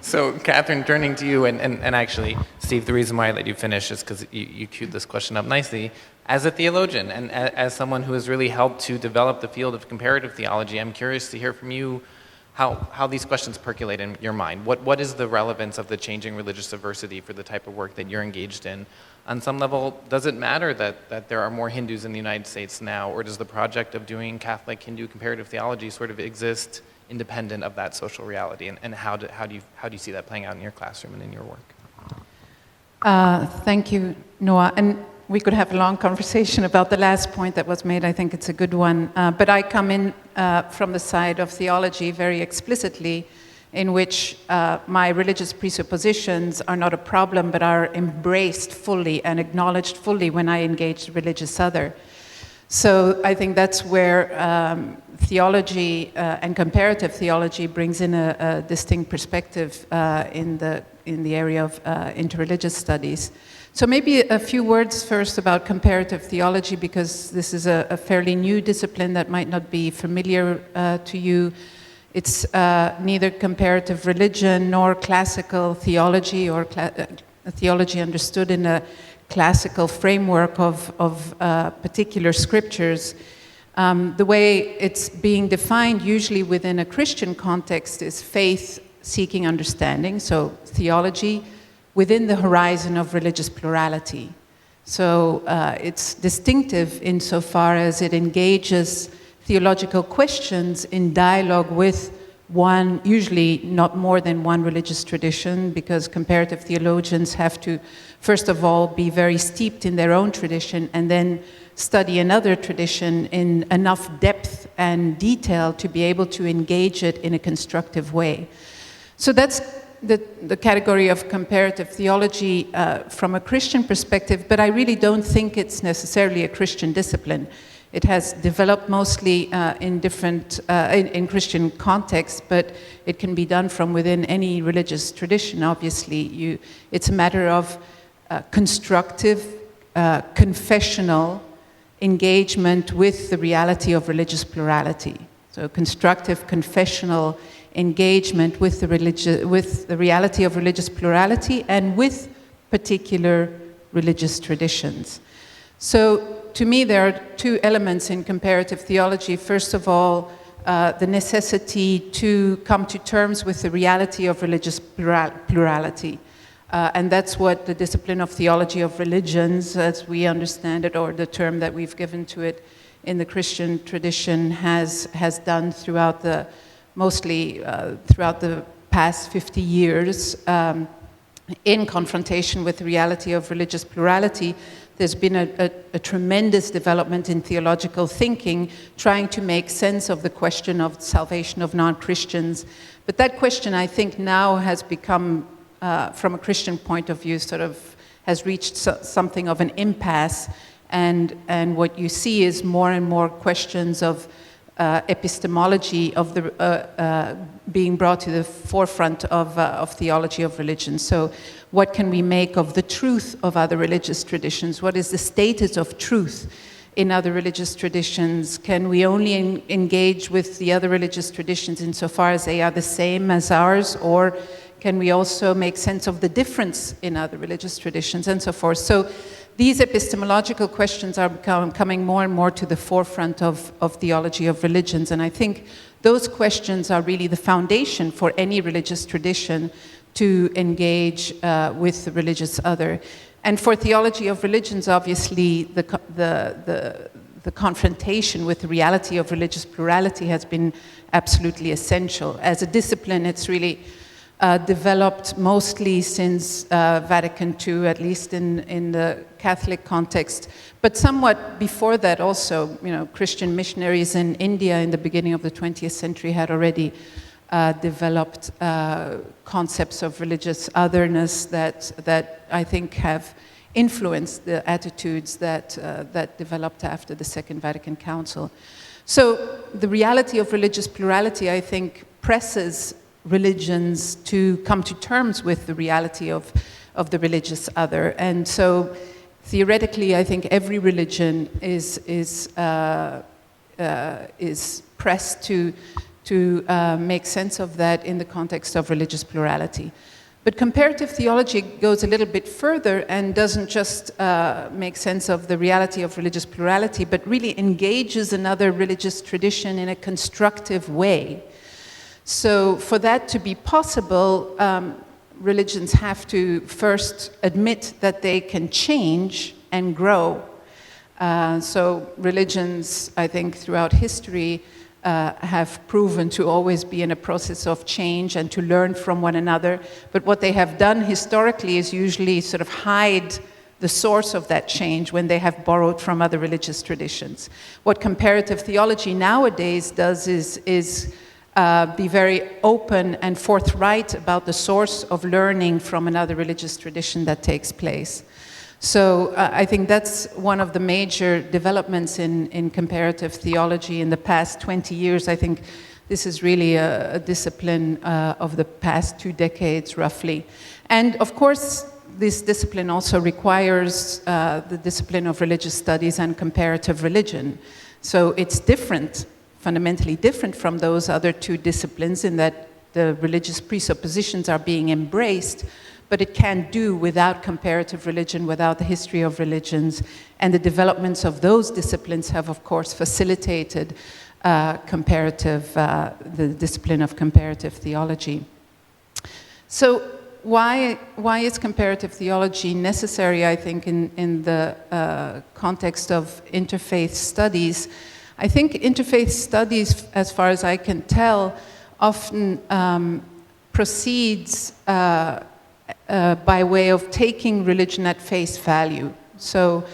So, Catherine, turning to you, and actually, Steve, the reason why I let you finish is because you queued this question up nicely. As a theologian and as someone who has really helped to develop the field of comparative theology, I'm curious to hear from you how these questions percolate in your mind. What is the relevance of the changing religious diversity for the type of work that you're engaged in? On some level, does it matter that there are more Hindus in the United States now, or does the project of doing Catholic Hindu comparative theology sort of exist independent of that social reality? And how do you see that playing out in your classroom and in your work? Thank you, Noah. And we could have a long conversation about the last point that was made. I think it's a good one. But I come in from the side of theology very explicitly, in which my religious presuppositions are not a problem, but are embraced fully and acknowledged fully when I engage the religious other. So I think that's where theology and comparative theology brings in a distinct perspective in the area of interreligious studies. So maybe a few words first about comparative theology, because this is a fairly new discipline that might not be familiar to you. It's neither comparative religion nor classical theology, or theology understood in a classical framework of particular scriptures. The way it's being defined usually within a Christian context is faith-seeking understanding, so theology within the horizon of religious plurality. So it's distinctive insofar as it engages theological questions in dialogue with one, usually not more than one religious tradition, because comparative theologians have to, first of all, be very steeped in their own tradition and then study another tradition in enough depth and detail to be able to engage it in a constructive way. So that's the category of comparative theology from a Christian perspective, but I really don't think it's necessarily a Christian discipline. It has developed mostly in Christian contexts, but it can be done from within any religious tradition, obviously. It's a matter of constructive, confessional engagement with the reality of religious plurality. So constructive, confessional engagement with the reality of religious plurality and with particular religious traditions. So to me, there are two elements in comparative theology. First of all, the necessity to come to terms with the reality of religious plurality. And that's what the discipline of theology of religions, as we understand it, or the term that we've given to it in the Christian tradition, has done throughout the past 50 years. In confrontation with the reality of religious plurality, there's been a tremendous development in theological thinking, trying to make sense of the question of salvation of non-Christians. But that question, I think, now has become, from a Christian point of view, sort of has reached something of an impasse. And what you see is more and more questions of epistemology of the being brought to the forefront of theology of religion. So what can we make of the truth of other religious traditions? What is the status of truth in other religious traditions? Can we only engage with the other religious traditions insofar as they are the same as ours, or can we also make sense of the difference in other religious traditions, and so forth? So these epistemological questions are coming more and more to the forefront of theology of religions, and I think those questions are really the foundation for any religious tradition to engage with the religious other. And for theology of religions, obviously, the confrontation with the reality of religious plurality has been absolutely essential. As a discipline, it's really developed mostly since Vatican II, at least in the Catholic context, but somewhat before that also. Christian missionaries in India in the beginning of the 20th century had already developed concepts of religious otherness that I think have influenced the attitudes that developed after the Second Vatican Council. So the reality of religious plurality, I think, presses religions to come to terms with the reality of the religious other. And so theoretically, I think every religion is pressed to to make sense of that in the context of religious plurality. But comparative theology goes a little bit further and doesn't just make sense of the reality of religious plurality, but really engages another religious tradition in a constructive way. So for that to be possible, religions have to first admit that they can change and grow. So religions, I think, throughout history have proven to always be in a process of change and to learn from one another. But what they have done historically is usually sort of hide the source of that change when they have borrowed from other religious traditions. What comparative theology nowadays does is be very open and forthright about the source of learning from another religious tradition that takes place. So I think that's one of the major developments in comparative theology in the past 20 years. I think this is really a discipline of the past 2 decades, roughly. And of course, this discipline also requires the discipline of religious studies and comparative religion. So it's different, fundamentally different from those other 2 disciplines in that the religious presuppositions are being embraced, but it can't do without comparative religion, without the history of religions. And the developments of those disciplines have, of course, facilitated the discipline of comparative theology. So why is comparative theology necessary, I think, in the context of interfaith studies? I think interfaith studies, as far as I can tell, often proceeds by way of taking religion at face value. So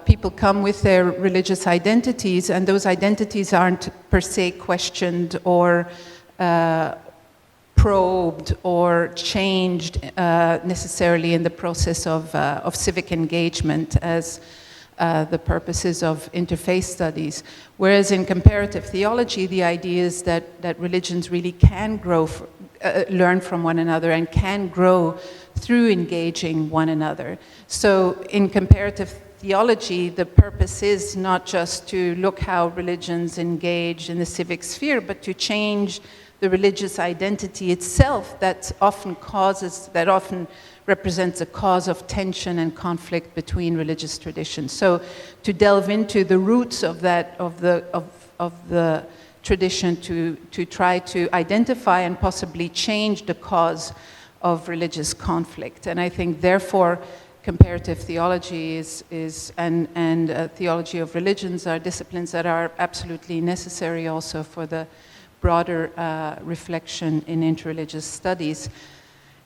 people come with their religious identities, and those identities aren't per se questioned or probed or changed necessarily in the process of civic engagement as the purposes of interfaith studies. Whereas in comparative theology, the idea is that religions really can grow, learn from one another and can grow through engaging one another. So in comparative theology, the purpose is not just to look how religions engage in the civic sphere, but to change the religious identity itself that often represents a cause of tension and conflict between religious traditions. So to delve into the roots of that, of the tradition, to try to identify and possibly change the cause of religious conflict. And I think therefore comparative theology and theology of religions are disciplines that are absolutely necessary also for the broader reflection in interreligious studies.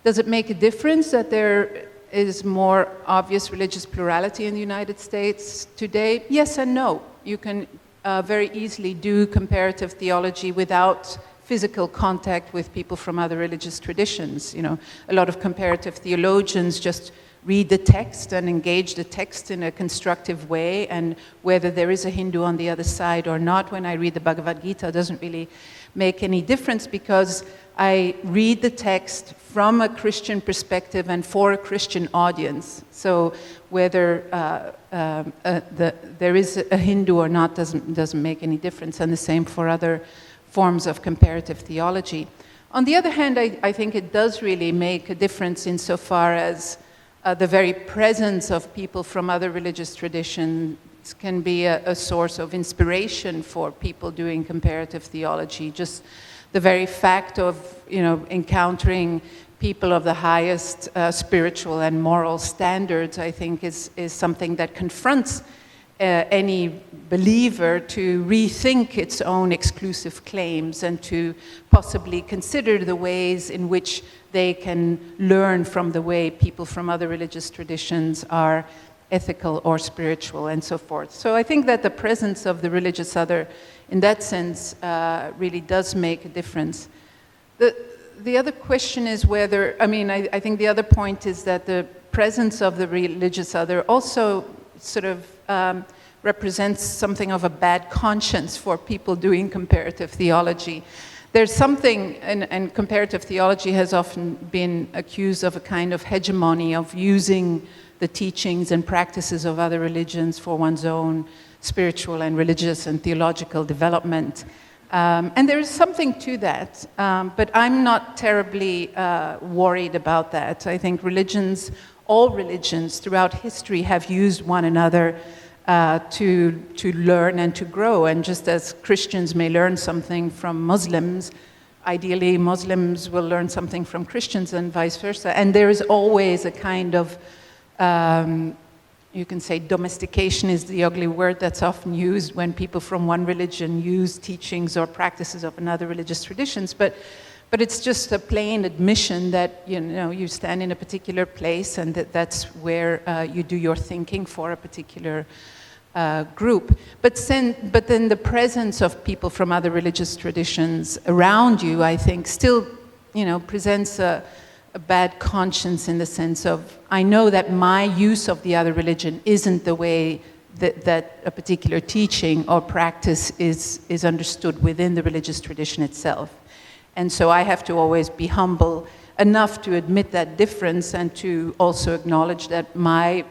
Does it make a difference that there is more obvious religious plurality in the United States today? Yes and no. You can very easily do comparative theology without physical contact with people from other religious traditions. You know, a lot of comparative theologians just read the text and engage the text in a constructive way, and whether there is a Hindu on the other side or not when I read the Bhagavad Gita doesn't really make any difference, because I read the text from a Christian perspective and for a Christian audience. So whether there is a Hindu or not doesn't make any difference, and the same for other forms of comparative theology. On the other hand, I think it does really make a difference insofar as the very presence of people from other religious traditions can be a source of inspiration for people doing comparative theology. Just the very fact of, encountering people of the highest spiritual and moral standards, I think, is something that confronts any believer to rethink its own exclusive claims and to possibly consider the ways in which they can learn from the way people from other religious traditions are ethical or spiritual and so forth. So I think that the presence of the religious other in that sense really does make a difference. The other question is whether, I think the other point is that the presence of the religious other also sort of represents something of a bad conscience for people doing comparative theology. There's something, and comparative theology has often been accused of a kind of hegemony of using the teachings and practices of other religions for one's own spiritual and religious and theological development. And there is something to that, but I'm not terribly worried about that. I think all religions throughout history have used one another to learn and to grow. And just as Christians may learn something from Muslims, ideally Muslims will learn something from Christians and vice versa. And there is always a kind of, you can say domestication is the ugly word that's often used when people from one religion use teachings or practices of another religious traditions. But it's just a plain admission that you stand in a particular place and that's where you do your thinking for a particular group. But then the presence of people from other religious traditions around you, I think, still presents a bad conscience, in the sense of, I know that my use of the other religion isn't the way that a particular teaching or practice is understood within the religious tradition itself. And so I have to always be humble enough to admit that difference and to also acknowledge that my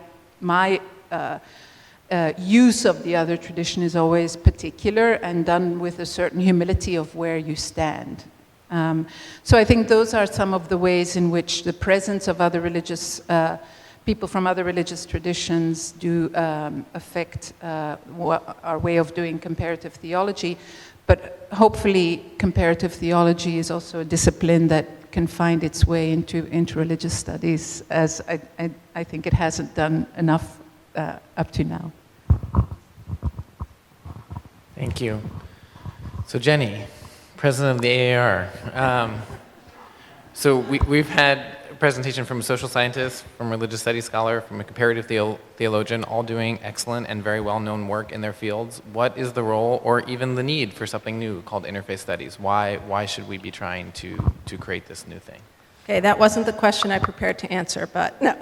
use of the other tradition is always particular and done with a certain humility of where you stand. So I think those are some of the ways in which the presence of other religious people from other religious traditions do affect our way of doing comparative theology. But hopefully comparative theology is also a discipline that can find its way into religious studies, as I think it hasn't done enough up to now. Thank you. So Jenny, president of the AAR. So we've had a presentation from a social scientist, from a religious studies scholar, from a comparative theologian, all doing excellent and very well-known work in their fields. What is the role or even the need for something new called interfaith studies? Why should we be trying to create this new thing? Okay, that wasn't the question I prepared to answer, but no.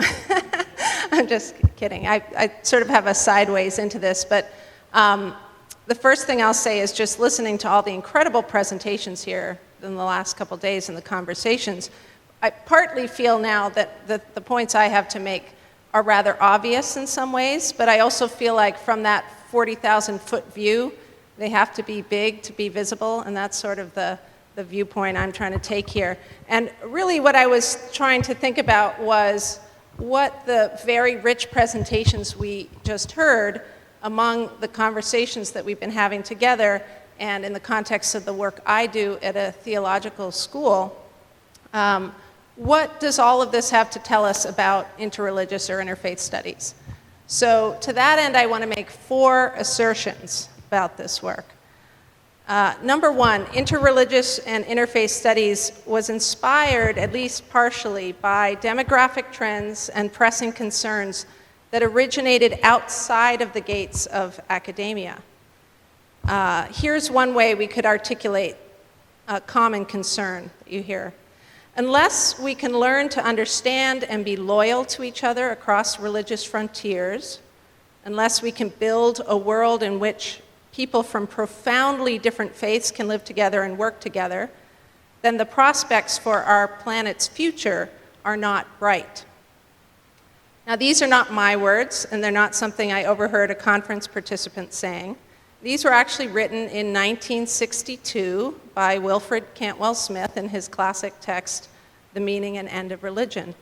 I'm just kidding. I sort of have a sideways into this, but the first thing I'll say is just listening to all the incredible presentations here in the last couple days and the conversations, I partly feel now that the points I have to make are rather obvious in some ways, but I also feel like from that 40,000-foot view, they have to be big to be visible, and that's sort of the viewpoint I'm trying to take here. And really what I was trying to think about was what the very rich presentations we just heard among the conversations that we've been having together and in the context of the work I do at a theological school, what does all of this have to tell us about interreligious or interfaith studies? So to that end, I want to make 4 assertions about this work. Number 1, interreligious and interfaith studies was inspired, at least partially, by demographic trends and pressing concerns that originated outside of the gates of academia. Here's one way we could articulate a common concern that you hear. Unless we can learn to understand and be loyal to each other across religious frontiers, unless we can build a world in which people from profoundly different faiths can live together and work together, then the prospects for our planet's future are not bright. Now, these are not my words, and they're not something I overheard a conference participant saying. These were actually written in 1962 by Wilfred Cantwell Smith in his classic text, The Meaning and End of Religion.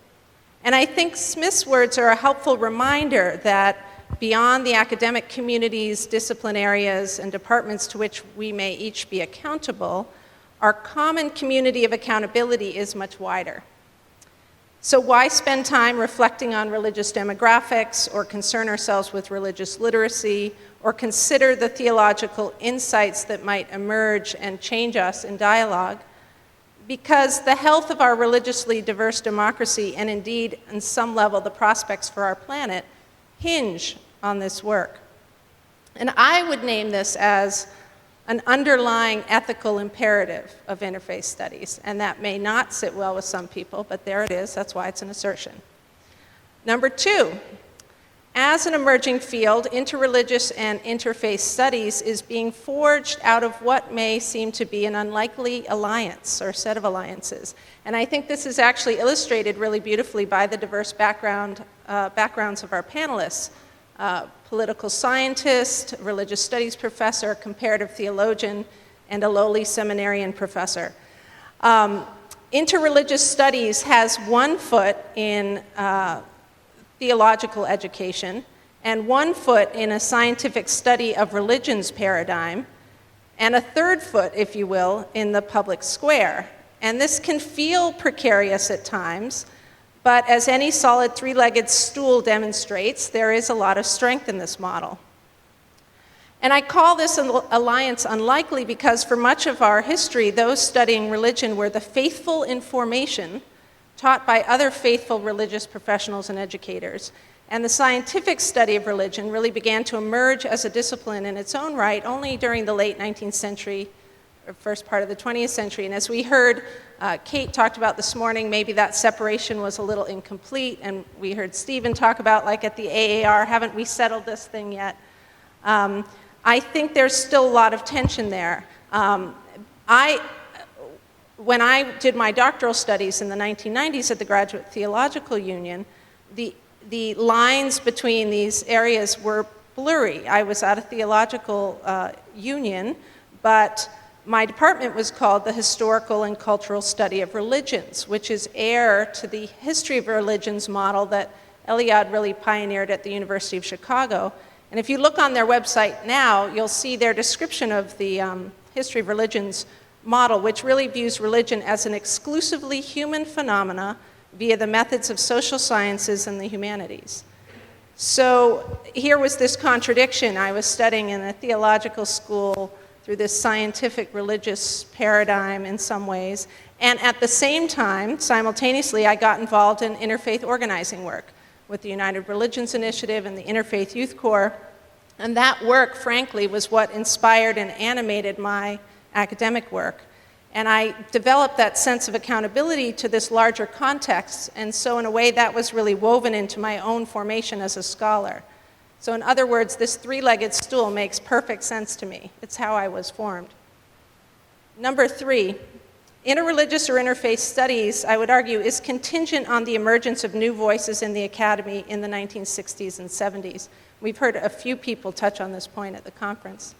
And I think Smith's words are a helpful reminder that beyond the academic communities, discipline areas, and departments to which we may each be accountable, our common community of accountability is much wider. So why spend time reflecting on religious demographics or concern ourselves with religious literacy or consider the theological insights that might emerge and change us in dialogue? Because the health of our religiously diverse democracy, and indeed, on some level, the prospects for our planet, hinge on this work. And I would name this as an underlying ethical imperative of interfaith studies, and that may not sit well with some people, but there it is, that's why it's an assertion. Number 2, as an emerging field, interreligious and interfaith studies is being forged out of what may seem to be an unlikely alliance or set of alliances. And I think this is actually illustrated really beautifully by the diverse backgrounds of our panelists. Political scientist, religious studies professor, comparative theologian, and a lowly seminarian professor. Interreligious studies has one foot in theological education and one foot in a scientific study of religion's paradigm, and a third foot, if you will, in the public square. And this can feel precarious at times, but as any solid three-legged stool demonstrates, there is a lot of strength in this model. And I call this alliance unlikely because for much of our history, those studying religion were the faithful in formation taught by other faithful religious professionals and educators. And the scientific study of religion really began to emerge as a discipline in its own right only during the late 19th century, or first part of the 20th century. And as we heard Kate talked about this morning, maybe that separation was a little incomplete, and we heard Stephen talk about, like at the AAR, haven't we settled this thing yet? I think there's still a lot of tension there. When I did my doctoral studies in the 1990s at the Graduate Theological Union, the lines between these areas were blurry. I was at a theological union, but my department was called the Historical and Cultural Study of Religions, which is heir to the history of religions model that Eliade really pioneered at the University of Chicago. And if you look on their website now, you'll see their description of the history of religions model, which really views religion as an exclusively human phenomena via the methods of social sciences and the humanities. So here was this contradiction. I was studying in a theological school through this scientific religious paradigm in some ways, and at the same time, simultaneously, I got involved in interfaith organizing work with the United Religions Initiative and the Interfaith Youth Corps. And that work, frankly, was what inspired and animated my academic work. And I developed that sense of accountability to this larger context, and so in a way that was really woven into my own formation as a scholar. So in other words, this three-legged stool makes perfect sense to me. It's how I was formed. Number 3, interreligious or interfaith studies, I would argue, is contingent on the emergence of new voices in the academy in the 1960s and 70s. We've heard a few people touch on this point at the conference.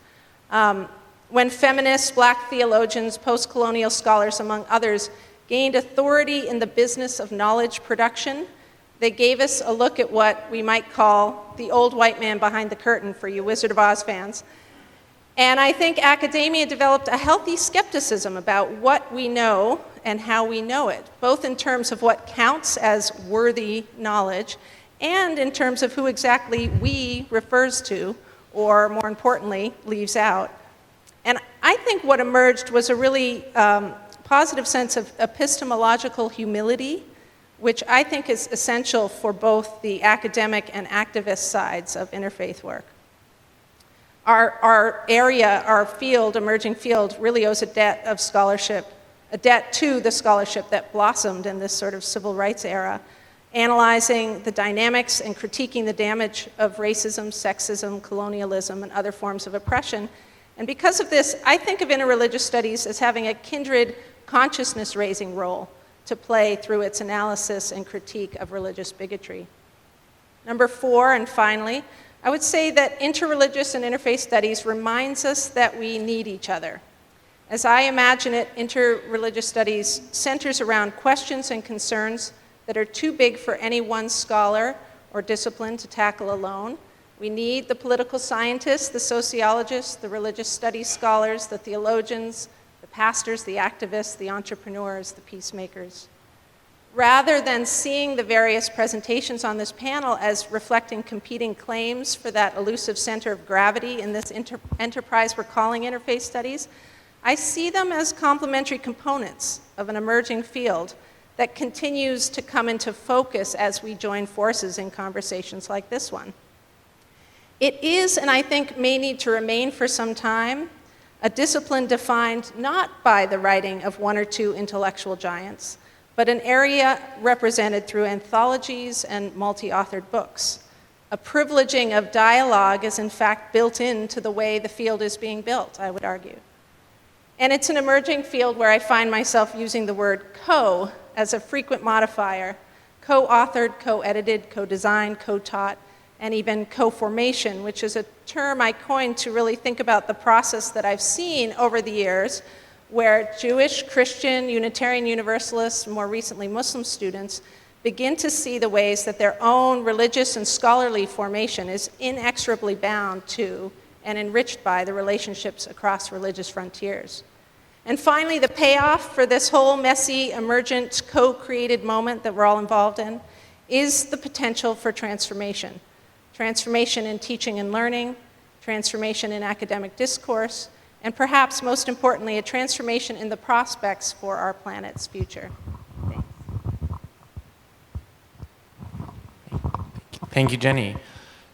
When feminists, black theologians, post-colonial scholars, among others, gained authority in the business of knowledge production, they gave us a look at what we might call the old white man behind the curtain for you Wizard of Oz fans. And I think academia developed a healthy skepticism about what we know and how we know it, both in terms of what counts as worthy knowledge and in terms of who exactly we refers to, or more importantly, leaves out. And I think what emerged was a really positive sense of epistemological humility, which I think is essential for both the academic and activist sides of interfaith work. Our area, our field, emerging field, really owes a debt of scholarship, a debt to the scholarship that blossomed in this sort of civil rights era, analyzing the dynamics and critiquing the damage of racism, sexism, colonialism, and other forms of oppression. And because of this, I think of interreligious studies as having a kindred consciousness-raising role to play through its analysis and critique of religious bigotry. Number 4, and finally, I would say that interreligious and interfaith studies reminds us that we need each other. As I imagine it, interreligious studies centers around questions and concerns that are too big for any one scholar or discipline to tackle alone. We need the political scientists, the sociologists, the religious studies scholars, the theologians, the pastors, the activists, the entrepreneurs, the peacemakers. Rather than seeing the various presentations on this panel as reflecting competing claims for that elusive center of gravity in this enterprise we're calling interfaith studies, I see them as complementary components of an emerging field that continues to come into focus as we join forces in conversations like this one. It is, and I think may need to remain for some time, a discipline defined not by the writing of one or two intellectual giants, but an area represented through anthologies and multi-authored books. A privileging of dialogue is in fact built into the way the field is being built, I would argue. And it's an emerging field where I find myself using the word co as a frequent modifier, co-authored, co-edited, co-designed, co-taught, and even co-formation, which is a term I coined to really think about the process that I've seen over the years where Jewish, Christian, Unitarian Universalists, and more recently Muslim students begin to see the ways that their own religious and scholarly formation is inexorably bound to and enriched by the relationships across religious frontiers. And finally, the payoff for this whole messy, emergent, co-created moment that we're all involved in is the potential for transformation. Transformation in teaching and learning, transformation in academic discourse, and perhaps most importantly, a transformation in the prospects for our planet's future. Thanks. Thank you, Jenny.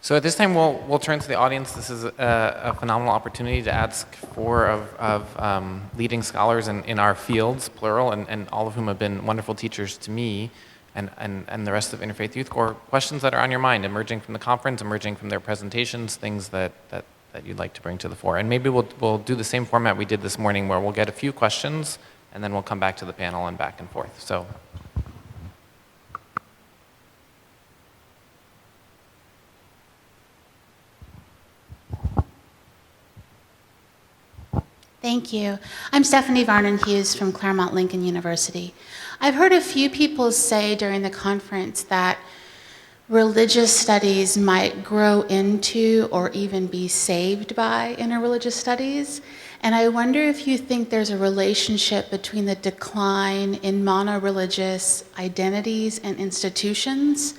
So at this time, we'll turn to the audience. This is a phenomenal opportunity to ask four of leading scholars in our fields, plural, and all of whom have been wonderful teachers to me and the rest of Interfaith Youth Corps, questions that are on your mind, emerging from the conference, emerging from their presentations, things that you'd like to bring to the fore. And maybe we'll do the same format we did this morning, where we'll get a few questions, and then we'll come back to the panel and back and forth. So. Thank you. I'm Stephanie Varnon Hughes from Claremont Lincoln University. I've heard a few people say during the conference that religious studies might grow into or even be saved by interreligious studies. And I wonder if you think there's a relationship between the decline in mono-religious identities and institutions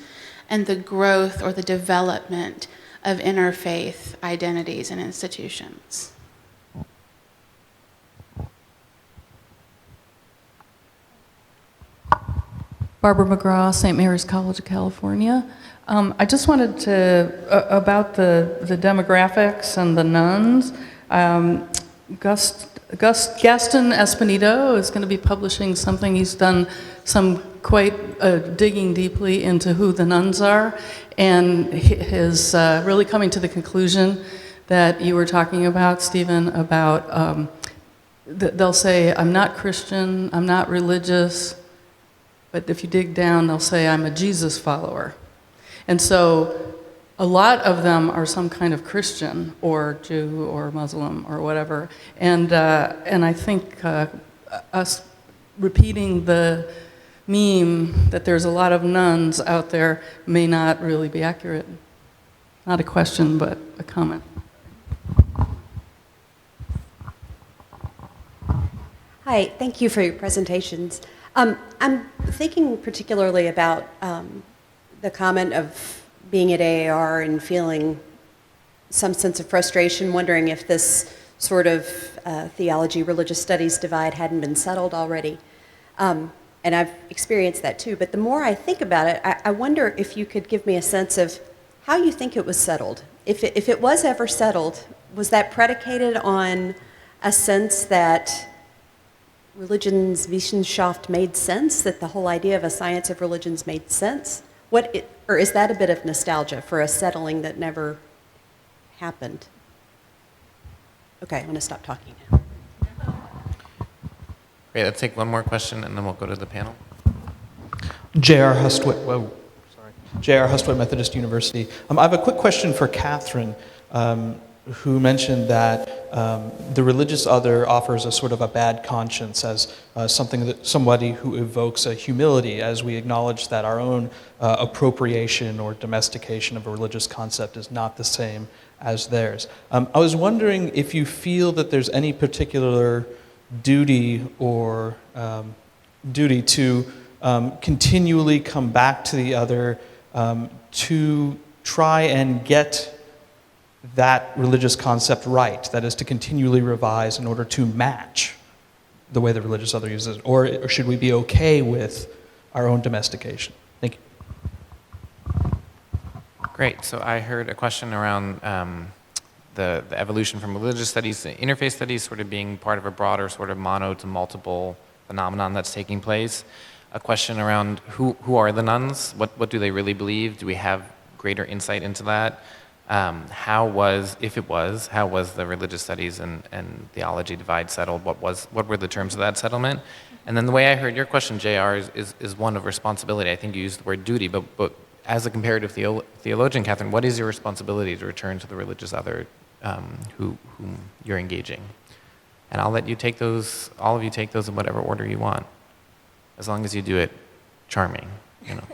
and the growth or the development of interfaith identities and institutions. Barbara McGraw, St. Mary's College of California. I just wanted to, about the demographics and the nuns, Gaston Espinito is going to be publishing something. He's done some quite digging deeply into who the nuns are, and is really coming to the conclusion that you were talking about, Stephen, about they'll say, I'm not Christian, I'm not religious, but if you dig down, they'll say, I'm a Jesus follower. And so a lot of them are some kind of Christian or Jew or Muslim or whatever. And I think us repeating the meme that there's a lot of nuns out there may not really be accurate. Not a question, but a comment. Hi, thank you for your presentations. I'm thinking particularly about the comment of being at AAR and feeling some sense of frustration, wondering if this sort of theology, religious studies divide hadn't been settled already. And I've experienced that too. But the more I think about it, I wonder if you could give me a sense of how you think it was settled. If it was ever settled, was that predicated on a sense that Religionswissenschaft made sense, that the whole idea of a science of religions made sense? Or is that a bit of nostalgia for a settling that never happened? Okay, I'm going to stop talking now. Great, let's take one more question and then we'll go to the panel. J.R. Hustwit, J.R. Hustwit, Methodist University. I have a quick question for Catherine, who mentioned that the religious other offers a sort of a bad conscience as somebody who evokes a humility, as we acknowledge that our own appropriation or domestication of a religious concept is not the same as theirs. I was wondering if you feel that there's any particular duty or duty to continually come back to the other to try and get that religious concept right, that is to continually revise in order to match the way the religious other uses it, or should we be okay with our own domestication? Thank you. Great, so I heard a question around the evolution from religious studies to interfaith studies sort of being part of a broader sort of mono to multiple phenomenon that's taking place. A question around who are the nuns? What do they really believe? Do we have greater insight into that? How was the religious studies and theology divide settled? What were the terms of that settlement? And then the way I heard your question, JR, is one of responsibility. I think you used the word duty, but as a comparative theologian, Catherine, what is your responsibility to return to the religious other whom you're engaging? And I'll let you take those, all of you take those in whatever order you want, as long as you do it charming, you know.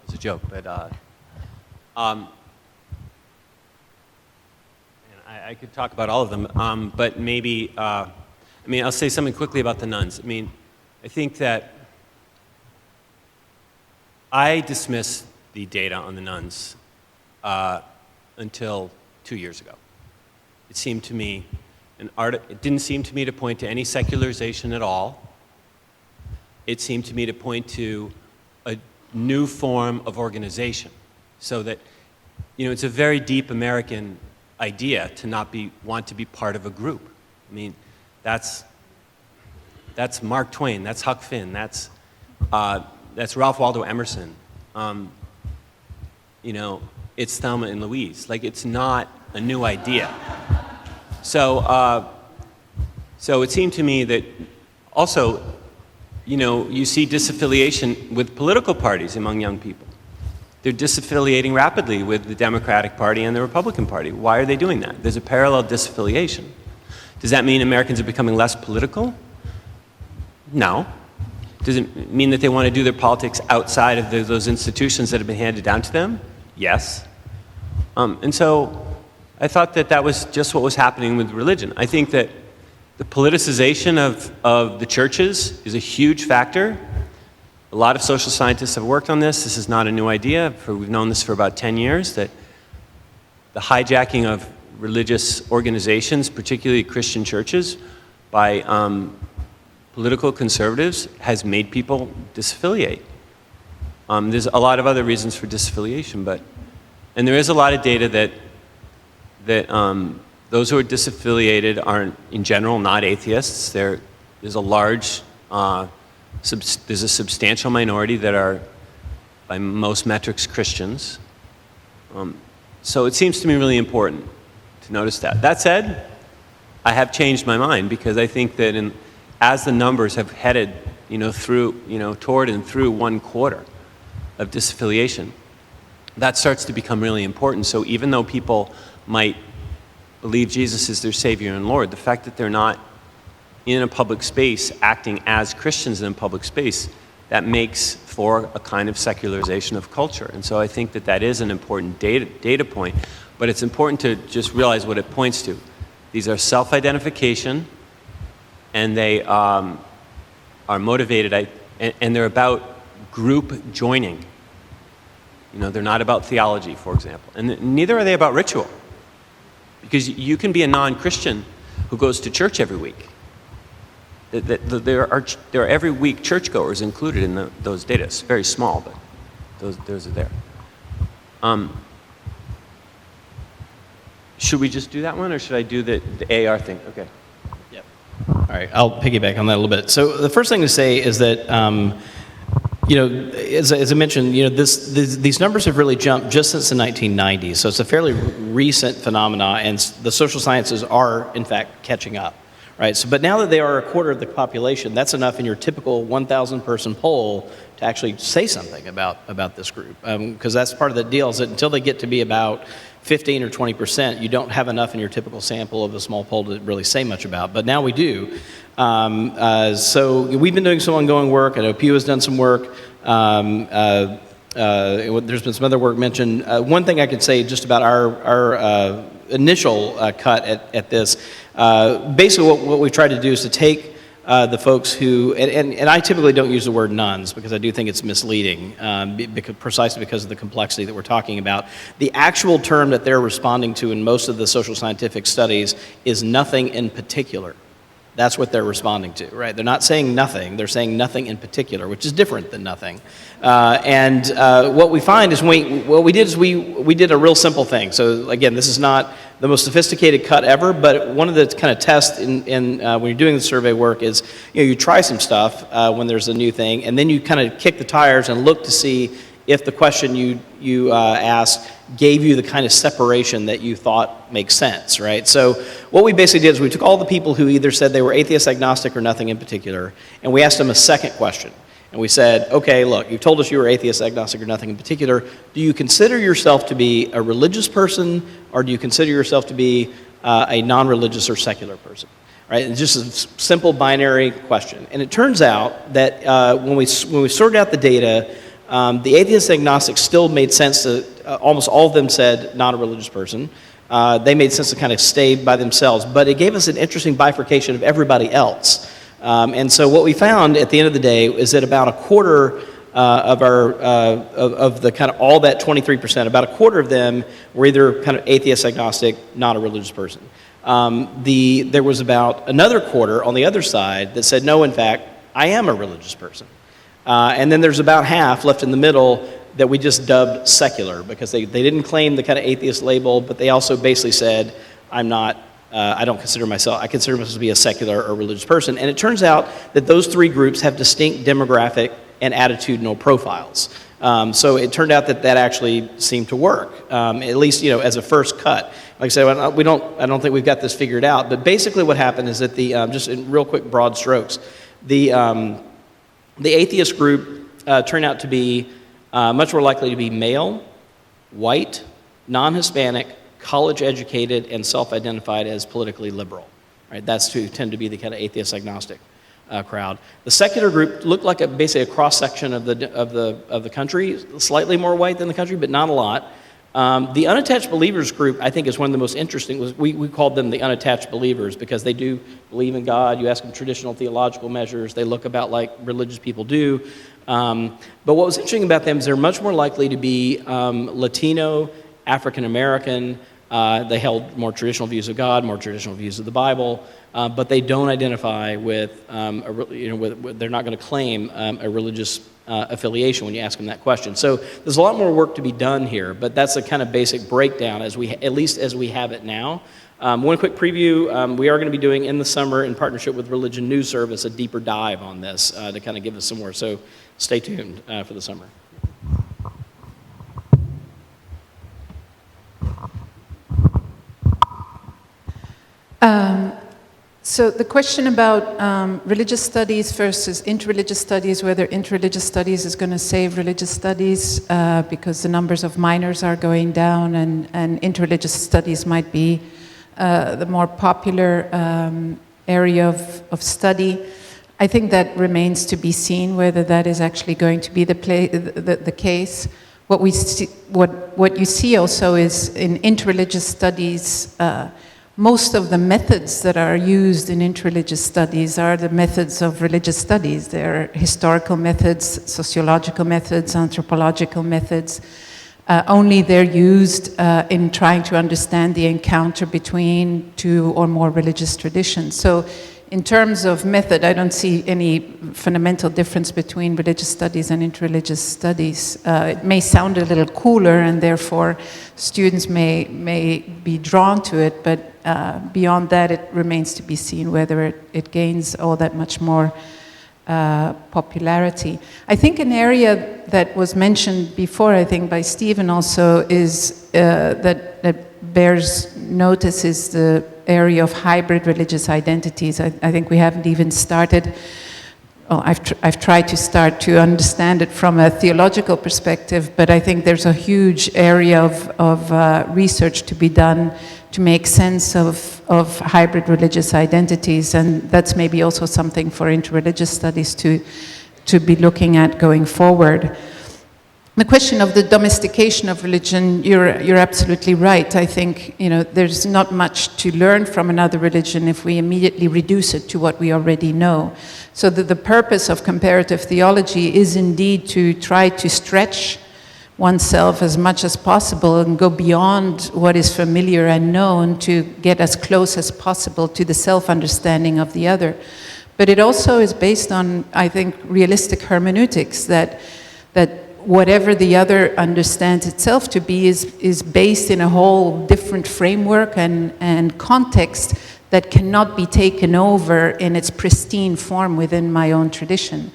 It's a joke, but and I could talk about all of them, but maybe, I mean, I'll say something quickly about the nuns. I mean, I think that I dismissed the data on the nuns until 2 years ago. It seemed to me, it didn't seem to me to point to any secularization at all. It seemed to me to point to a new form of organization, so that, you know, it's a very deep American idea to not want to be part of a group. I mean, that's Mark Twain, that's Huck Finn, that's Ralph Waldo Emerson. You know, it's Thelma and Louise. Like, it's not a new idea. So, so it seemed to me that also, you know, you see disaffiliation with political parties among young people. They're disaffiliating rapidly with the Democratic Party and the Republican Party. Why are they doing that? There's a parallel disaffiliation. Does that mean Americans are becoming less political? No. Does it mean that they want to do their politics outside of those institutions that have been handed down to them? Yes. And so I thought that that was just what was happening with religion. I think that the politicization of the churches is a huge factor. A lot of social scientists have worked on this. This is not a new idea. We've known this for about 10 years, that the hijacking of religious organizations, particularly Christian churches, by political conservatives has made people disaffiliate. There's a lot of other reasons for disaffiliation, and there is a lot of data that those who are disaffiliated are, in general, not atheists. There's a large, there's a substantial minority that are, by most metrics, Christians. So it seems to me really important to notice that. That said, I have changed my mind, because I think that as the numbers have headed, you know, through, you know, toward and through 1/4 of disaffiliation, that starts to become really important. So even though people might believe Jesus is their Savior and Lord, the fact that they're not in a public space acting as Christians in a public space, that makes for a kind of secularization of culture. And so I think that that is an important data point, but it's important to just realize what it points to. These are self-identification, and they are motivated, and they're about group joining. You know, they're not about theology, for example. And neither are they about ritual. Because you can be a non-Christian who goes to church every week. There are every week churchgoers included in those data. It's very small, but those are there. Should we just do that one, or should I do the AR thing? Okay. Yep. All right, I'll piggyback on that a little bit. So the first thing to say is that, you know, as I mentioned, you know, these numbers have really jumped just since the 1990s. So it's a fairly recent phenomena, and the social sciences are, in fact, catching up, right? So, but now that they are 1/4 of the population, that's enough in your typical 1,000-person poll to actually say something about this group, because that's part of the deal, is that until they get to be about 15 or 20%, you don't have enough in your typical sample of a small poll to really say much about. But now we do. So we've been doing some ongoing work. I know Pew has done some work. There's been some other work mentioned. One thing I could say just about our initial cut at this, basically what we've tried to do is to take the folks who, and I typically don't use the word nuns because I do think it's misleading, precisely because of the complexity that we're talking about. The actual term that they're responding to in most of the social scientific studies is nothing in particular. That's what they're responding to, right? They're not saying nothing, they're saying nothing in particular, which is different than nothing. What we find is what we did is we did a real simple thing. So again, this is not the most sophisticated cut ever, but one of the kind of tests when you're doing the survey work is, you know, you try some stuff when there's a new thing, and then you kind of kick the tires and look to see if the question you asked gave you the kind of separation that you thought makes sense, right? So what we basically did is we took all the people who either said they were atheist, agnostic, or nothing in particular, and we asked them a second question. And we said, okay, look, you told us you were atheist, agnostic, or nothing in particular. Do you consider yourself to be a religious person, or do you consider yourself to be a non-religious or secular person? Right? It's just a simple binary question. And it turns out that when we sorted out the data, the atheist agnostic still made sense to, almost all of them said not a religious person. They made sense to kind of stay by themselves, but it gave us an interesting bifurcation of everybody else. And so what we found at the end of the day is that about a quarter of our of the kind of all that 23%, about a quarter of them were either kind of atheist, agnostic, not a religious person. There was about another quarter on the other side that said, no, in fact, I am a religious person. And then there's about half left in the middle that we just dubbed secular, because they didn't claim the kind of atheist label, but they also basically said, I'm not, I consider myself to be a secular or religious person. And it turns out that those three groups have distinct demographic and attitudinal profiles. So it turned out that actually seemed to work, at least, as a first cut. Like I said, I don't think we've got this figured out, but basically what happened is that just in real quick broad strokes, the atheist group turned out to be much more likely to be male, white, non-Hispanic, college-educated, and self-identified as politically liberal. Right? That's who tend to be the kind of atheist-agnostic crowd. The secular group looked like basically a cross-section of the country, slightly more white than the country, but not a lot. The unattached believers group, I think, is one of the most interesting. We called them the unattached believers because they do believe in God. You ask them traditional theological measures. They look about like religious people do. But what was interesting about them is they're much more likely to be Latino, African American. They held more traditional views of God, more traditional views of the Bible, but they don't identify with, they're not going to claim a religious affiliation when you ask them that question. So there's a lot more work to be done here, but that's a kind of basic breakdown at least as we have it now. One quick preview, we are going to be doing in the summer in partnership with Religion News Service a deeper dive on this to kind of give us some more. So stay tuned for the summer. So the question about religious studies versus interreligious studies, whether interreligious studies is going to save religious studies because the numbers of minors are going down and interreligious studies might be the more popular area of study. I think that remains to be seen whether that is actually going to be the case. What you see also is in interreligious studies, most of the methods that are used in interreligious studies are the methods of religious studies. They're historical methods, sociological methods, anthropological methods. Only they're used in trying to understand the encounter between two or more religious traditions. So in terms of method, I don't see any fundamental difference between religious studies and interreligious studies. It may sound a little cooler, and therefore students may be drawn to it, but beyond that, it remains to be seen whether it gains all that much more popularity. I think an area that was mentioned before, I think by Stephen also, is that bears notice is the area of hybrid religious identities. I think we haven't even started, well, I've tried to start to understand it from a theological perspective, but I think there's a huge area of research to be done to make sense of hybrid religious identities, and that's maybe also something for interreligious studies to be looking at going forward. The question of the domestication of religion, you're absolutely right. I think there's not much to learn from another religion if we immediately reduce it to what we already know. So the purpose of comparative theology is indeed to try to stretch oneself as much as possible and go beyond what is familiar and known to get as close as possible to the self-understanding of the other. But it also is based on, I think, realistic hermeneutics, that whatever the other understands itself to be is based in a whole different framework and context that cannot be taken over in its pristine form within my own tradition.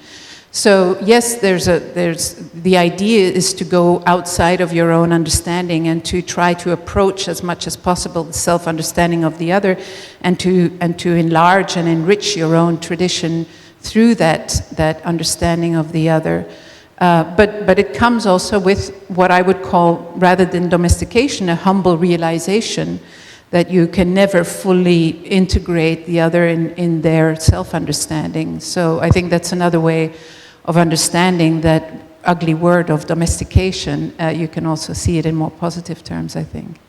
So yes, there's the idea is to go outside of your own understanding and to try to approach as much as possible the self-understanding of the other, and to enlarge and enrich your own tradition through that understanding of the other. But it comes also with what I would call, rather than domestication, a humble realization that you can never fully integrate the other in their self-understanding. So I think that's another way of understanding that ugly word of domestication. You can also see it in more positive terms, I think.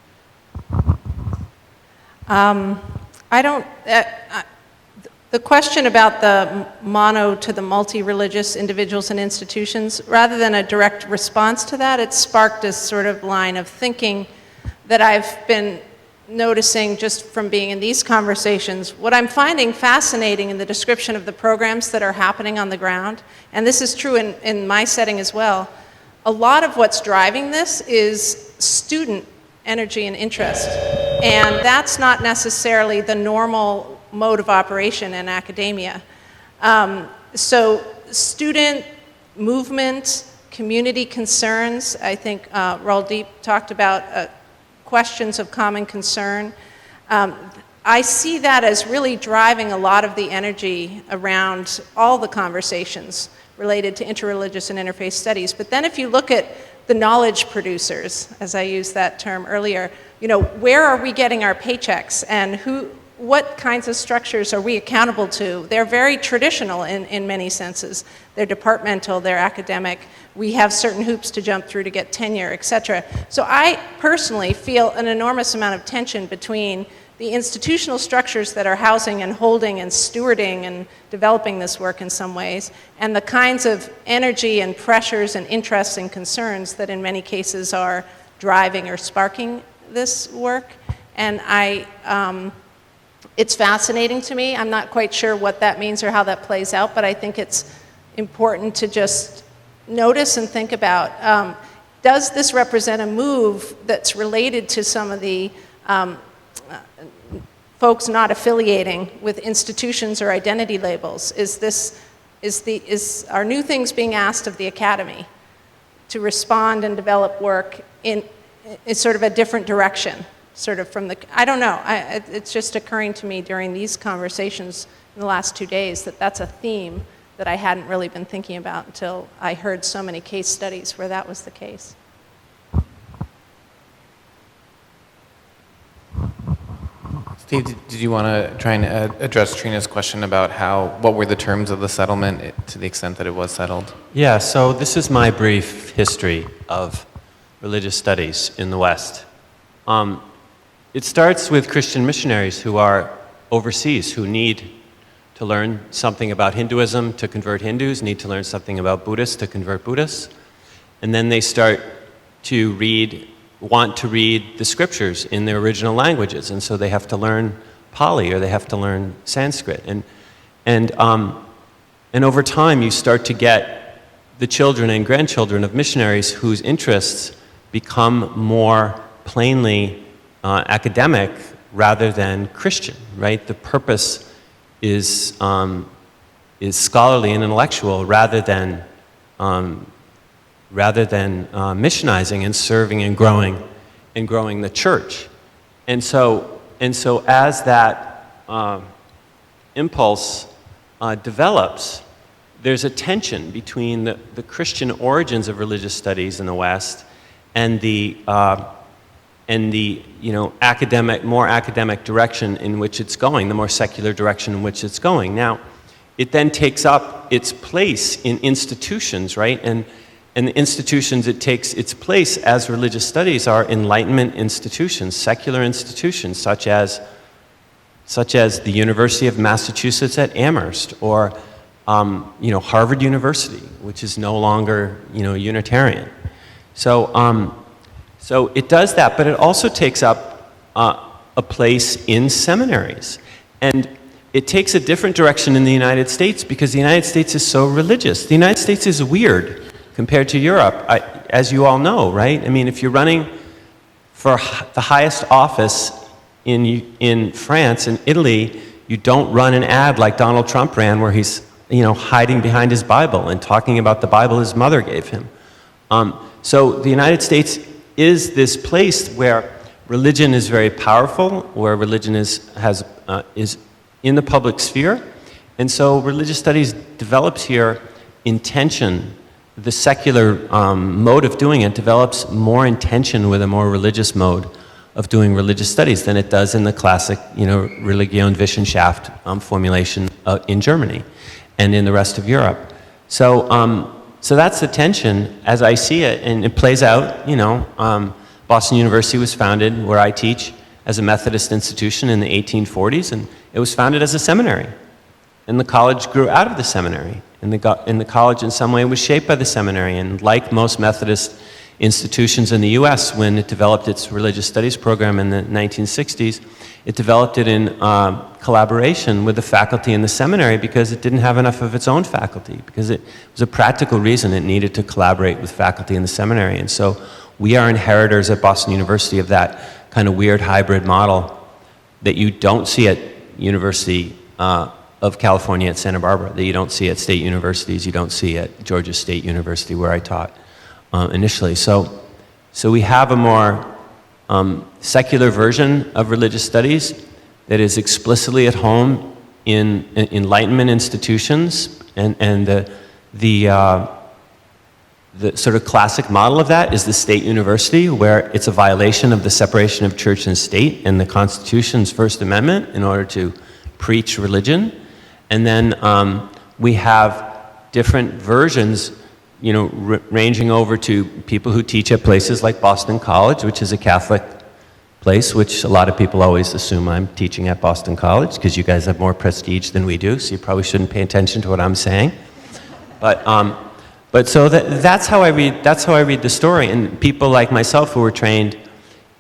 The question about the mono to the multi-religious individuals and institutions, rather than a direct response to that, it sparked a sort of line of thinking that I've been noticing just from being in these conversations. What I'm finding fascinating in the description of the programs that are happening on the ground, and this is true in my setting as well, a lot of what's driving this is student energy and interest. And that's not necessarily the normal mode of operation in academia. So student movement, community concerns, I think Raldeep talked about questions of common concern. I see that as really driving a lot of the energy around all the conversations related to interreligious and interfaith studies. But then if you look at the knowledge producers, as I used that term earlier, where are we getting our paychecks, and what kinds of structures are we accountable to? They're very traditional in many senses. They're departmental, they're academic. We have certain hoops to jump through to get tenure, et cetera. So I personally feel an enormous amount of tension between the institutional structures that are housing and holding and stewarding and developing this work in some ways, and the kinds of energy and pressures and interests and concerns that in many cases are driving or sparking this work. And it's fascinating to me. I'm not quite sure what that means or how that plays out, but I think it's important to just notice and think about, does this represent a move that's related to some of the folks not affiliating with institutions or identity labels? Are new things being asked of the academy to respond and develop work in sort of a different direction? Sort of from I don't know, it's just occurring to me during these conversations in the last 2 days that that's a theme that I hadn't really been thinking about until I heard so many case studies where that was the case. Steve, did you want to try and address Trina's question about what were the terms of the settlement to the extent that it was settled? Yeah, so this is my brief history of religious studies in the West. It starts with Christian missionaries who are overseas, who need to learn something about Hinduism to convert Hindus, need to learn something about Buddhists to convert Buddhists. And then they start to want to read the scriptures in their original languages. And so they have to learn Pali or they have to learn Sanskrit. And over time, you start to get the children and grandchildren of missionaries whose interests become more plainly academic rather than Christian, right? The purpose is scholarly and intellectual rather than missionizing and serving and growing the church. And so as that impulse develops, there's a tension between the Christian origins of religious studies in the West and the more academic direction in which it's going, the more secular direction in which it's going. Now, it then takes up its place in institutions, right? And the institutions it takes its place as religious studies are Enlightenment institutions, secular institutions, such as the University of Massachusetts at Amherst, or Harvard University, which is no longer Unitarian. So it does that, but it also takes up a place in seminaries. And it takes a different direction in the United States because the United States is so religious. The United States is weird compared to Europe, as you all know, right? I mean, if you're running for the highest office in France and Italy, you don't run an ad like Donald Trump ran where he's hiding behind his Bible and talking about the Bible his mother gave him. So the United States is this place where religion is very powerful, where religion is in the public sphere, and so religious studies develops here in tension. The secular mode of doing it develops more in tension with a more religious mode of doing religious studies than it does in the classic, Religionswissenschaft formulation in Germany and in the rest of Europe. So that's the tension as I see it, and it plays out. Boston University was founded, where I teach, as a Methodist institution in the 1840s, and it was founded as a seminary. And the college grew out of the seminary, and the college in some way was shaped by the seminary. And like most Methodist institutions in the U.S., when it developed its religious studies program in the 1960s, it developed it in collaboration with the faculty in the seminary because it didn't have enough of its own faculty, because it was a practical reason it needed to collaborate with faculty in the seminary. And so we are inheritors at Boston University of that kind of weird hybrid model that you don't see at University of California at Santa Barbara, that you don't see at state universities, you don't see at Georgia State University, where I taught initially. So we have a more secular version of religious studies that is explicitly at home in Enlightenment institutions, and the sort of classic model of that is the state university, where it's a violation of the separation of church and state and the Constitution's First Amendment in order to preach religion. And then we have different versions, ranging over to people who teach at places like Boston College, which is a Catholic place, which a lot of people always assume I'm teaching at Boston College because you guys have more prestige than we do, so you probably shouldn't pay attention to what I'm saying. But so that's how I read the story. And people like myself who were trained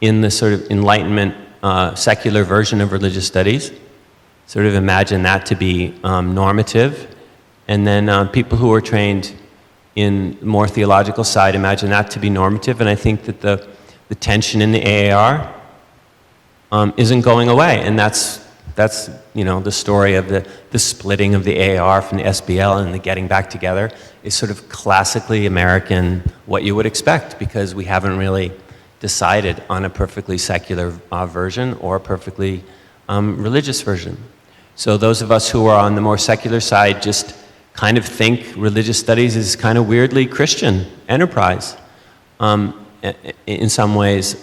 in the sort of Enlightenment secular version of religious studies sort of imagine that to be normative. And then people who are trained in more theological side imagine that to be normative. And I think that the tension in the AAR isn't going away. And that's the story of the splitting of the AAR from the SBL and the getting back together is sort of classically American, what you would expect, because we haven't really decided on a perfectly secular version or a perfectly religious version. So those of us who are on the more secular side just kind of think religious studies is kind of weirdly Christian enterprise in some ways.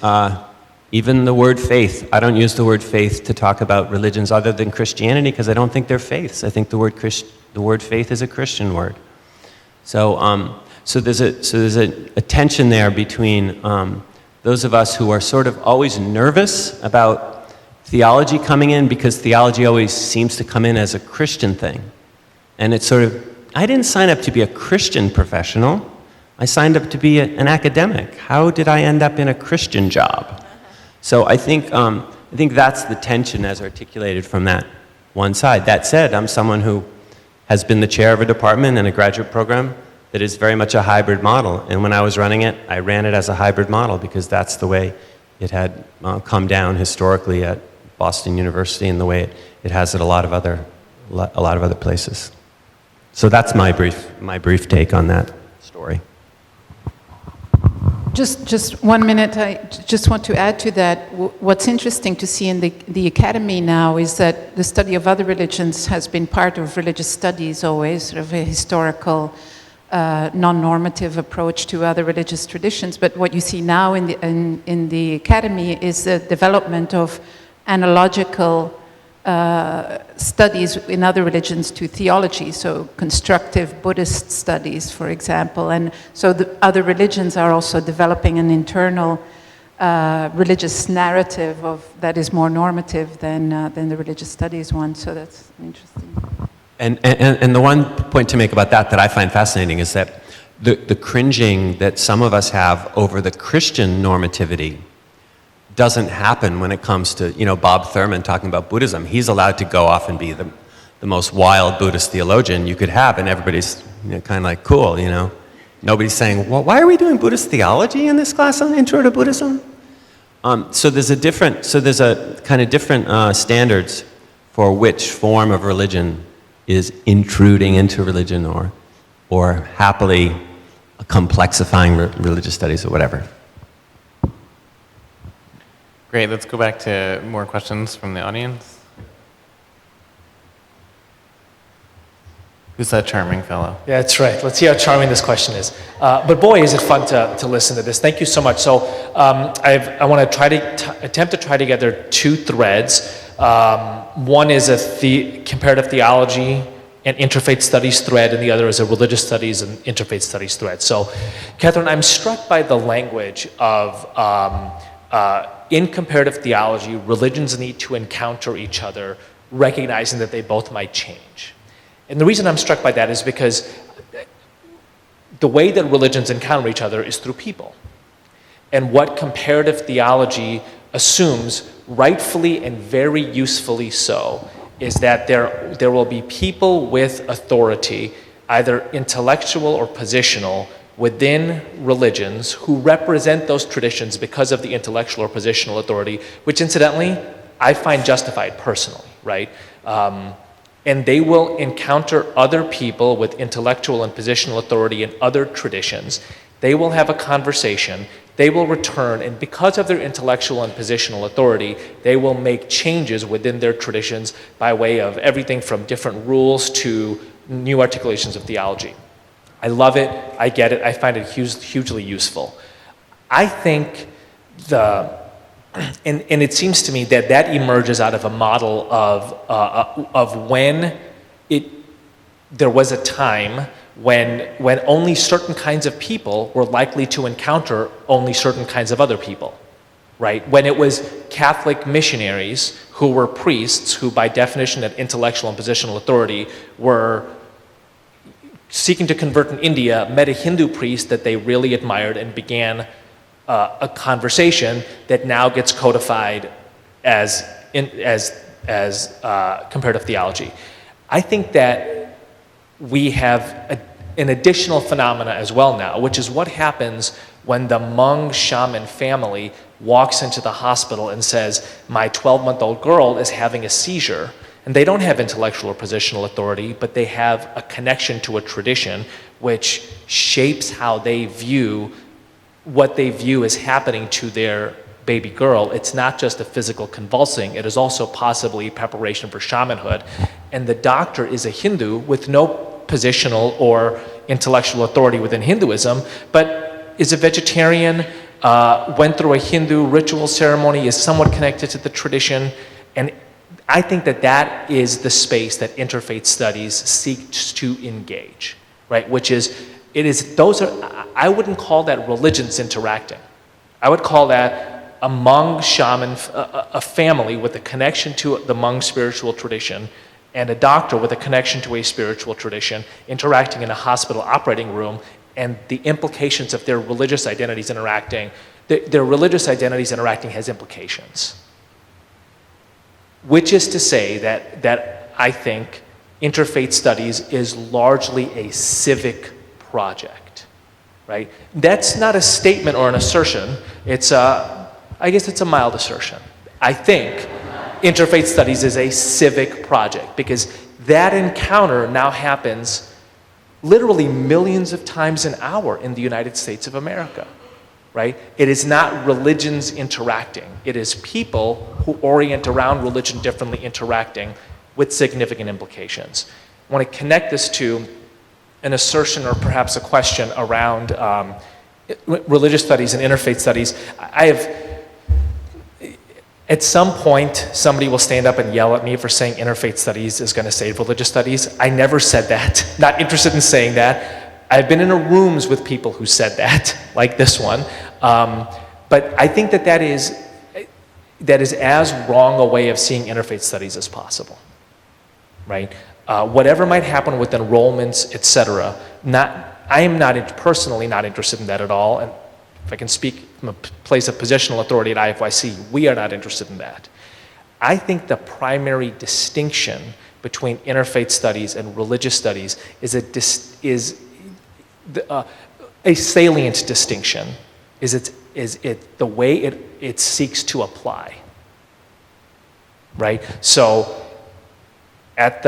Even the word faith, I don't use the word faith to talk about religions other than Christianity because I don't think they're faiths. I think the word faith is a Christian word. So there's a tension there between those of us who are sort of always nervous about theology coming in because theology always seems to come in as a Christian thing. And it's sort of, I didn't sign up to be a Christian professional. I signed up to be an academic. How did I end up in a Christian job? So I think that's the tension as articulated from that one side. That said, I'm someone who has been the chair of a department in a graduate program that is very much a hybrid model. And when I was running it, I ran it as a hybrid model because that's the way it had come down historically at Boston University and the way it has at a lot of other places. So that's my brief take on that story. Just 1 minute. I just want to add to that. What's interesting to see in the academy now is that the study of other religions has been part of religious studies always, sort of a historical, non-normative approach to other religious traditions. But what you see now in the academy is the development of analogical studies in other religions to theology, so constructive Buddhist studies, for example. And so the other religions are also developing an internal religious narrative that is more normative than the religious studies one. So that's interesting. And the one point to make about that I find fascinating is that the cringing that some of us have over the Christian normativity doesn't happen when it comes to, Bob Thurman talking about Buddhism. He's allowed to go off and be the most wild Buddhist theologian you could have, and everybody's kind of like, cool, Nobody's saying, well, why are we doing Buddhist theology in this class on Intro to Buddhism? So there's a kind of different standards for which form of religion is intruding into religion or happily complexifying religious studies or whatever. Great, let's go back to more questions from the audience. Who's that charming fellow? Yeah, that's right. Let's see how charming this question is. But boy, is it fun to listen to this. Thank you so much. So I want to try to attempt to tie together two threads. One is a comparative theology and interfaith studies thread, and the other is a religious studies and interfaith studies thread. So, Catherine, I'm struck by the language of in comparative theology, religions need to encounter each other, recognizing that they both might change. And the reason I'm struck by that is because the way that religions encounter each other is through people. And what comparative theology assumes, rightfully and very usefully so, is that there will be people with authority, either intellectual or positional, within religions who represent those traditions because of the intellectual or positional authority, which incidentally, I find justified personally, right? And they will encounter other people with intellectual and positional authority in other traditions. They will have a conversation, they will return, and because of their intellectual and positional authority, they will make changes within their traditions by way of everything from different rules to new articulations of theology. I love it, I get it, I find it hugely useful. I think and it seems to me that emerges out of a model of when there was a time when only certain kinds of people were likely to encounter only certain kinds of other people, right? When it was Catholic missionaries who were priests, who by definition had intellectual and positional authority, were seeking to convert in India, met a Hindu priest that they really admired and began a conversation that now gets codified as comparative theology. I think that we have an additional phenomena as well now, which is what happens when the Hmong shaman family walks into the hospital and says, my 12-month-old girl is having a seizure, and they don't have intellectual or positional authority, but they have a connection to a tradition which shapes how they view what they view as happening to their baby girl. It's not just a physical convulsing, it is also possibly preparation for shamanhood. And the doctor is a Hindu with no positional or intellectual authority within Hinduism, but is a vegetarian, went through a Hindu ritual ceremony, is somewhat connected to the tradition, and I think that is the space that interfaith studies seeks to engage, right? Which is, I wouldn't call that religions interacting. I would call that a Hmong shaman, a family with a connection to the Hmong spiritual tradition, and a doctor with a connection to a spiritual tradition interacting in a hospital operating room, and the implications of their religious identities interacting. Their religious identities interacting has implications. Which is to say that I think interfaith studies is largely a civic project, right? That's not a statement or an assertion. I guess it's a mild assertion. I think interfaith studies is a civic project because that encounter now happens literally millions of times an hour in the United States of America, right? It is not religions interacting. It is people who orient around religion differently interacting with significant implications. I want to connect this to an assertion or perhaps a question around religious studies and interfaith studies. At some point, somebody will stand up and yell at me for saying interfaith studies is going to save religious studies. I never said that. Not interested in saying that. I've been in rooms with people who said that, like this one. But I think that is as wrong a way of seeing interfaith studies as possible, right? Whatever might happen with enrollments, etc. I am personally not interested in that at all. And if I can speak from a place of positional authority at IFYC, we are not interested in that. I think the primary distinction between interfaith studies and religious studies is a salient distinction. Is the way it seeks to apply, right? So at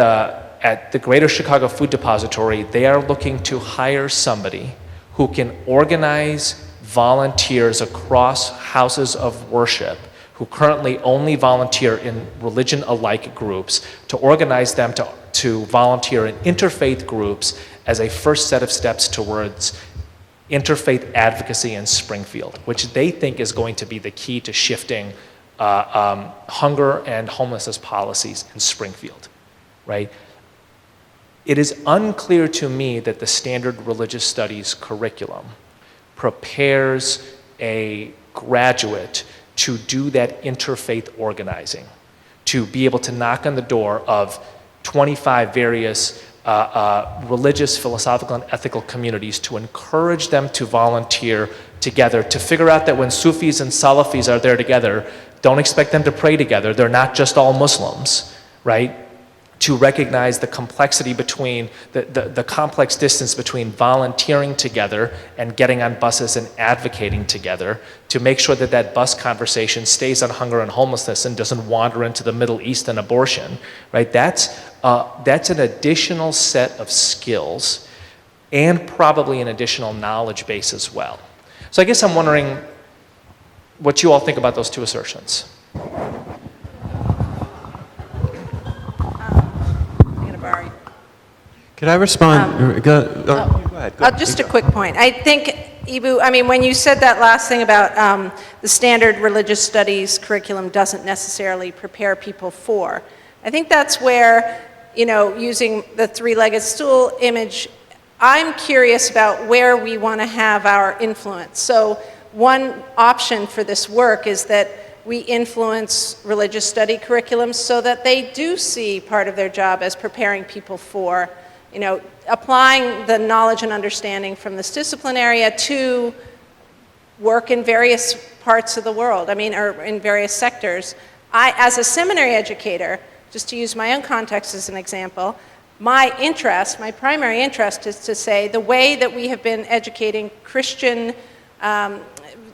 at the Greater Chicago Food Depository, they are looking to hire somebody who can organize volunteers across houses of worship who currently only volunteer in religion-alike groups, to organize them to volunteer in interfaith groups as a first set of steps towards interfaith advocacy in Springfield, which they think is going to be the key to shifting hunger and homelessness policies in Springfield, right? It is unclear to me that the standard religious studies curriculum prepares a graduate to do that interfaith organizing, to be able to knock on the door of 25 various religious, philosophical, and ethical communities, to encourage them to volunteer together, to figure out that when Sufis and Salafis are there together, don't expect them to pray together. They're not just all Muslims, right? To recognize the complexity between, the complex distance between volunteering together and getting on buses and advocating together, to make sure that that bus conversation stays on hunger and homelessness and doesn't wander into the Middle East and abortion, right? That's an additional set of skills and probably an additional knowledge base as well. So I guess I'm wondering what you all think about those two assertions. Could I respond? Go ahead. Just a quick point. I think, Ibu, I mean, when you said that last thing about the standard religious studies curriculum doesn't necessarily prepare people for, I think that's where, you know, using the three-legged stool image, I'm curious about where we want to have our influence. So one option for this work is that we influence religious study curriculums so that they do see part of their job as preparing people for, you know, applying the knowledge and understanding from this discipline area to work in various parts of the world, I mean, or in various sectors. As a seminary educator, just to use my own context as an example, my interest, my primary interest is to say the way that we have been educating Christian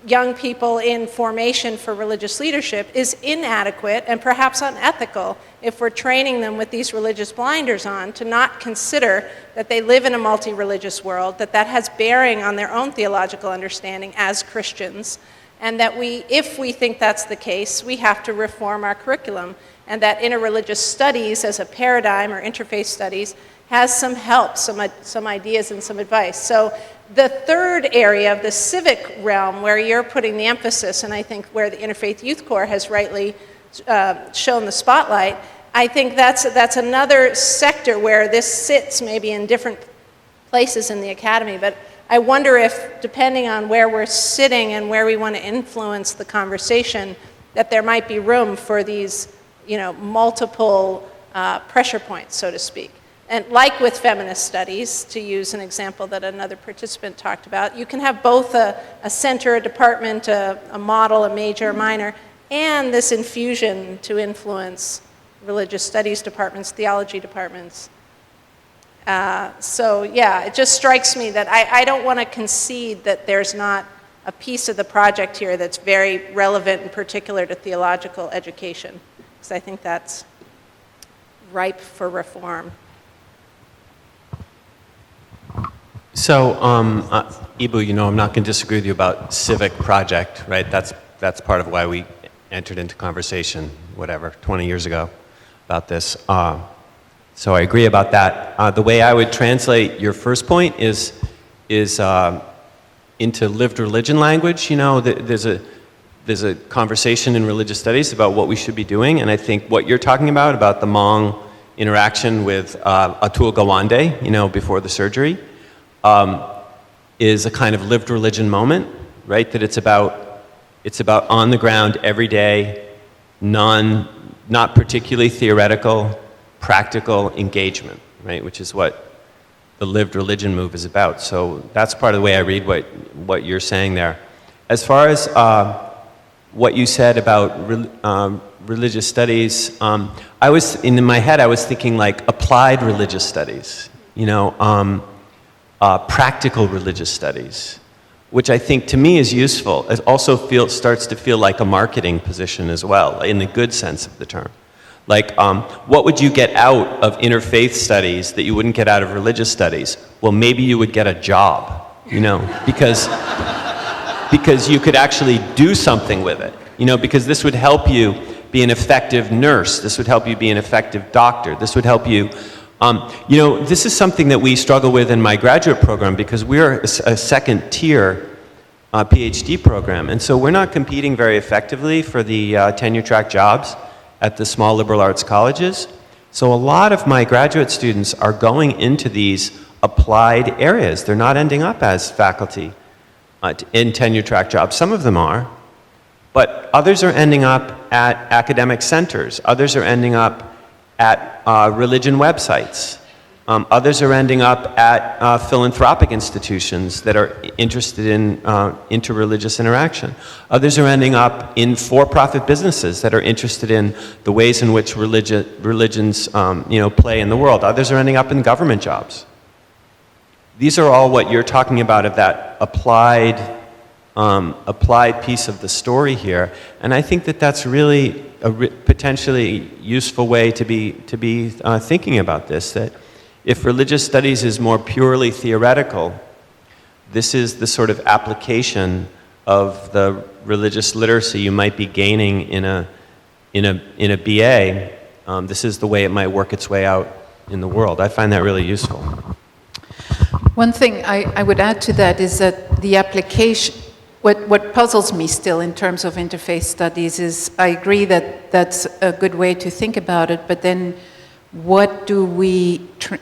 young people in formation for religious leadership is inadequate and perhaps unethical if we're training them with these religious blinders on to not consider that they live in a multi-religious world, that that has bearing on their own theological understanding as Christians, and that if we think that's the case, we have to reform our curriculum, and that interreligious studies as a paradigm, or interfaith studies, has some help, some ideas and some advice. So the third area of the civic realm where you're putting the emphasis, and I think where the Interfaith Youth Corps has rightly shown the spotlight, I think that's another sector where this sits maybe in different places in the academy. But I wonder if, depending on where we're sitting and where we want to influence the conversation, that there might be room for these, you know, multiple pressure points, so to speak. And like with feminist studies, to use an example that another participant talked about, you can have both a center, a department, a model, a major, a minor, and this infusion to influence religious studies departments, theology departments. So yeah, it just strikes me that I don't want to concede that there's not a piece of the project here that's very relevant and particular to theological education, because I think that's ripe for reform. So, Ibu, you know, I'm not going to disagree with you about civic project, right? That's part of why we entered into conversation, 20 years ago, about this. So I agree about that. The way I would translate your first point is into lived religion language. You know, there's a conversation in religious studies about what we should be doing, and I think what you're talking about the Hmong interaction with Atul Gawande, you know, before the surgery, is a kind of lived religion moment, right? That it's about on the ground every day, not particularly theoretical, practical engagement, right? Which is what the lived religion move is about. So that's part of the way I read what you're saying there. As far as what you said about religious studies, I was in my head I was thinking like applied religious studies, you know. Practical religious studies, which I think to me is useful. It also starts to feel like a marketing position as well, in the good sense of the term. Like, what would you get out of interfaith studies that you wouldn't get out of religious studies? Well, maybe you would get a job, you know, because you could actually do something with it, you know, because this would help you be an effective nurse. This would help you be an effective doctor. This would help you, you know, this is something that we struggle with in my graduate program because we're a second tier PhD program. And so we're not competing very effectively for the tenure track jobs at the small liberal arts colleges. So a lot of my graduate students are going into these applied areas. They're not ending up as faculty in tenure track jobs. Some of them are, but others are ending up at academic centers. Others are ending up at religion websites. Others are ending up at philanthropic institutions that are interested in interreligious interaction. Others are ending up in for-profit businesses that are interested in the ways in which religions you know, play in the world. Others are ending up in government jobs. These are all what you're talking about of that applied piece of the story here. And I think that that's really a potentially useful way to be thinking about this, that if religious studies is more purely theoretical, this is the sort of application of the religious literacy you might be gaining in a BA. This is the way it might work its way out in the world. I find that really useful. One thing I would add to that is that the application, what puzzles me still in terms of interfaith studies is, I agree that that's a good way to think about it, but then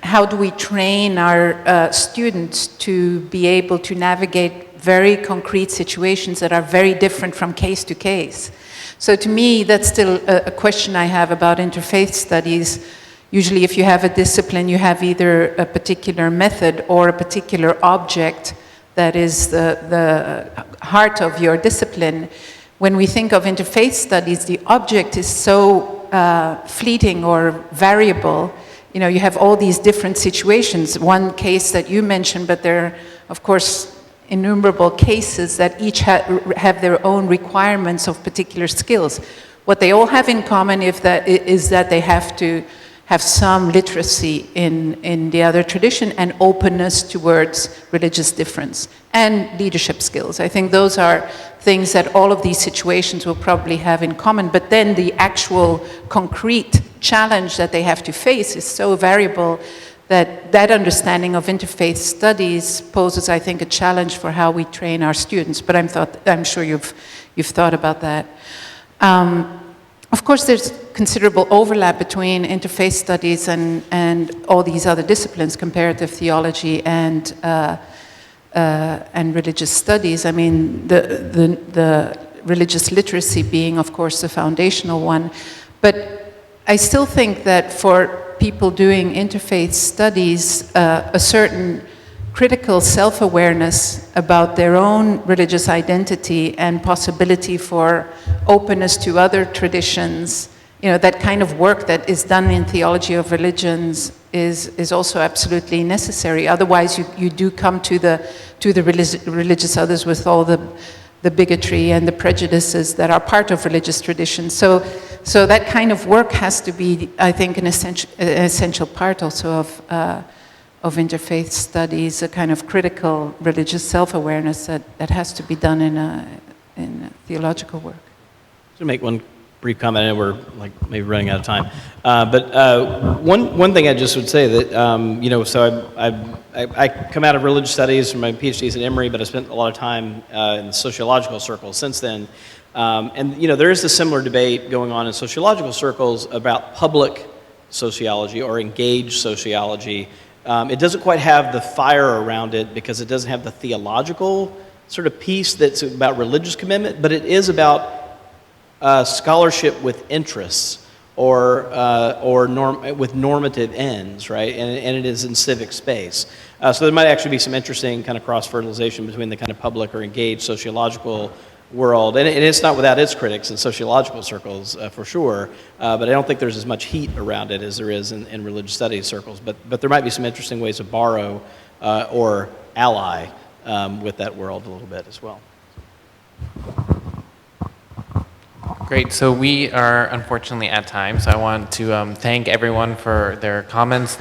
how do we train our students to be able to navigate very concrete situations that are very different from case to case? So to me, that's still a question I have about interfaith studies. Usually if you have a discipline, you have either a particular method or a particular object that is the heart of your discipline. When we think of interfaith studies, the object is so fleeting or variable. You know, you have all these different situations. One case that you mentioned, but there are, of course, innumerable cases that each have their own requirements of particular skills. What they all have in common is that they have to have some literacy in the other tradition and openness towards religious difference and leadership skills. I think those are things that all of these situations will probably have in common, but then the actual concrete challenge that they have to face is so variable that understanding of interfaith studies poses, I think, a challenge for how we train our students. But I'm sure you've thought about that. Of course, there's considerable overlap between interfaith studies and all these other disciplines, comparative theology and religious studies. I mean, the religious literacy being, of course, the foundational one. But I still think that for people doing interfaith studies, a certain critical self-awareness about their own religious identity and possibility for openness to other traditions, you know, that kind of work that is done in theology of religions is also absolutely necessary. Otherwise, you do come to the religious others with all the bigotry and the prejudices that are part of religious traditions. So that kind of work has to be, I think, an essential part also of interfaith studies, a kind of critical religious self-awareness that has to be done in theological work. To make one brief comment, I know we're maybe running out of time, but one thing I just would say that you know, so I come out of religious studies from my PhDs at Emory, but I spent a lot of time in the sociological circles since then, and you know, there is a similar debate going on in sociological circles about public sociology or engaged sociology. It doesn't quite have the fire around it because it doesn't have the theological sort of piece that's about religious commitment, but it is about scholarship with interests or with normative ends, right? And it is in civic space. So there might actually be some interesting kind of cross-fertilization between the kind of public or engaged sociological world. And it's not without its critics in sociological circles, for sure, but I don't think there's as much heat around it as there is in religious studies circles. But there might be some interesting ways to borrow or ally with that world a little bit as well. Great. So we are unfortunately at time. So I want to thank everyone for their comments.